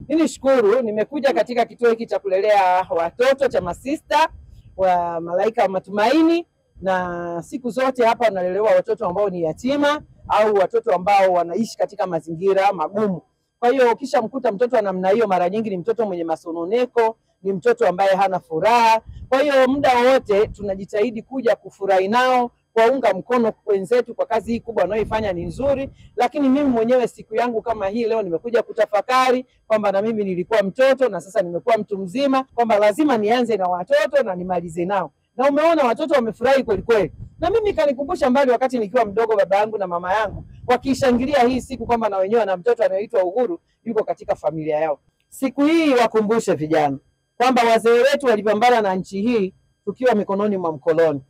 Mimi nishukuru nimekuja katika kituo hiki cha kulelea watoto cha Masista wa Malaika wa Matumaini, na siku zote hapa wanalelewa watoto ambao ni yatima au watoto ambao wanaishi katika mazingira magumu. Kwa hiyo ukisha mkuta mtoto wa namna hiyo, mara nyingi ni mtoto mwenye masononeko, ni mtoto ambaye hana furaha. Kwa hiyo muda wote tunajitahidi kuja kufurahi nao, kuwaunga mkono wenzetu kwa kazi hii kubwa wanayoifanya ni nzuri. Lakini mimi mwenyewe siku yangu kama hii leo nimekuja kutafakari kwamba na mimi nilikuwa mtoto na sasa nimekuwa mtu mzima, kwamba lazima nianze na watoto na nimalize nao. Na umeona watoto wamefurahi kweli kweli. Na mimi kanikumbusha mbali wakati nikiwa mdogo, baba yangu na mama yangu wakishangilia hii siku kwamba na wenyewe na mtoto anaitwa Uhuru yuko katika familia yao. Siku hii wakumbushe vijana kwamba wazee wetu walipambana na nchi hii tukiwa mikononi mwa mkoloni.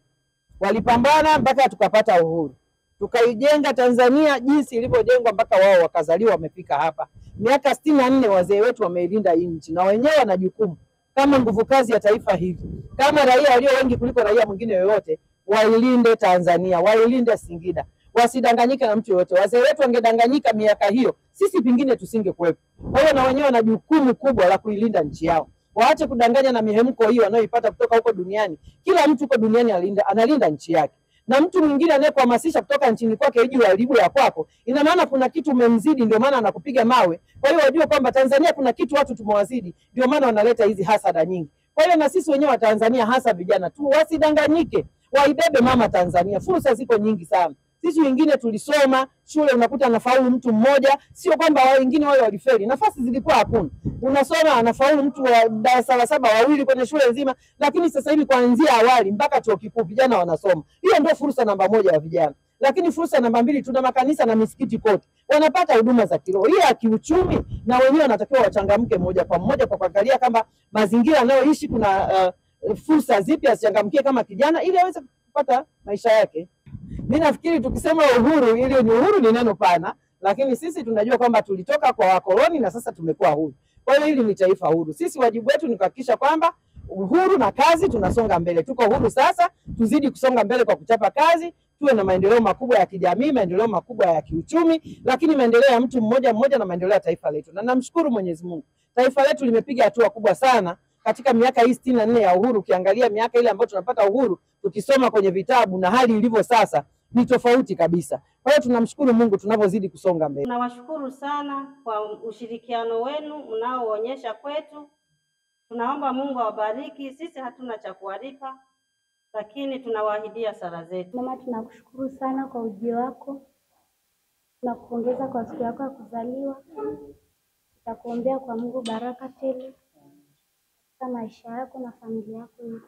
Walipambana mpaka tukapata uhuru. Tukaijenga Tanzania jinsi ilivyojengwa mpaka wao wakazaliwa wamefika hapa. Miaka 64 wazee wetu wameilinda hii nchi, na wenyewe wana jukumu kama nguvu kazi ya taifa hili, kama raia walio wengi kuliko raia mwingine yoyote, wailinde Tanzania, wailinde Singida, wasidanganyike na mtu yoyote. Wazee wetu wangedanganyika miaka hiyo, sisi pingine tusingekuwepo. Kwa hiyo na wenyewe wana jukumu kubwa la kuilinda nchi yao. Waache kudanganya na mihemko hii wanayoipata kutoka huko duniani. Kila mtu huko duniani analinda nchi yake. Na mtu mwingine anayekuhamasisha kutoka nchini kwake ili uharibu ya kwako, ina maana kuna kitu umemzidi, ndio maana anakupiga mawe. Kwa hiyo wajue kwamba Tanzania kuna kitu watu tumewazidi, ndio maana wanaleta hizi hasada nyingi. Kwa hiyo na sisi wenyewe wa Tanzania, hasa vijana tu, wasidanganyike, waibebe mama Tanzania. Fursa ziko nyingi sana. Sisi wengine tulisoma shule, unakuta anafaulu mtu mmoja, sio kwamba wengine wale walifeli. Nafasi zilikuwa hakuna. Unasoma anafaulu mtu wa darasa la 7 wawili kwenye shule nzima, lakini sasa hivi kuanzia awali mpaka chuo kikuu vijana wanasoma. Hiyo ndio fursa namba 1 ya vijana. Lakini fursa namba 2, tuna makanisa na misikiti kote. Wanapata huduma za kiroho. Hii ya kiuchumi, na wenyewe wanatakiwa wachangamke moja kwa moja kwa kuangalia kama mazingira anayoishi kuna fursa zipi asichangamkie kama kijana ili aweze kupata maisha yake. Mimi nafikiri tukisema uhuru, ili ni uhuru ni neno pana, lakini sisi tunajua kwamba tulitoka kwa wakoloni na sasa tumekuwa huru. Kwa hiyo hili ni taifa huru. Sisi wajibu wetu ni kuhakikisha kwamba uhuru na kazi tunasonga mbele. Tuko huru sasa, tuzidi kusonga mbele kwa kuchapa kazi, tuwe na maendeleo makubwa ya kijamii, maendeleo makubwa ya kiuchumi, lakini maendeleo ya mtu mmoja mmoja na maendeleo ya taifa letu. Na namshukuru Mwenyezi Mungu. Taifa letu limepiga hatua kubwa sana katika miaka hii 64 ya uhuru. Ukiangalia miaka ile ambayo tunapata uhuru, tukisoma kwenye vitabu na hali ilivyo sasa, ni tofauti kabisa. Kwa hiyo tunamshukuru Mungu tunavyozidi kusonga mbele. Tunawashukuru sana kwa ushirikiano wenu mnaoonyesha kwetu. Tunaomba Mungu awabariki. Sisi hatuna cha kuwalipa, lakini tunawaahidia sala zetu. Mama, tunakushukuru sana kwa ujio wako. Tunakupongeza kwa siku yako ya kuzaliwa. Tutakuombea kwa Mungu baraka tele katika maisha yako na familia yako yote.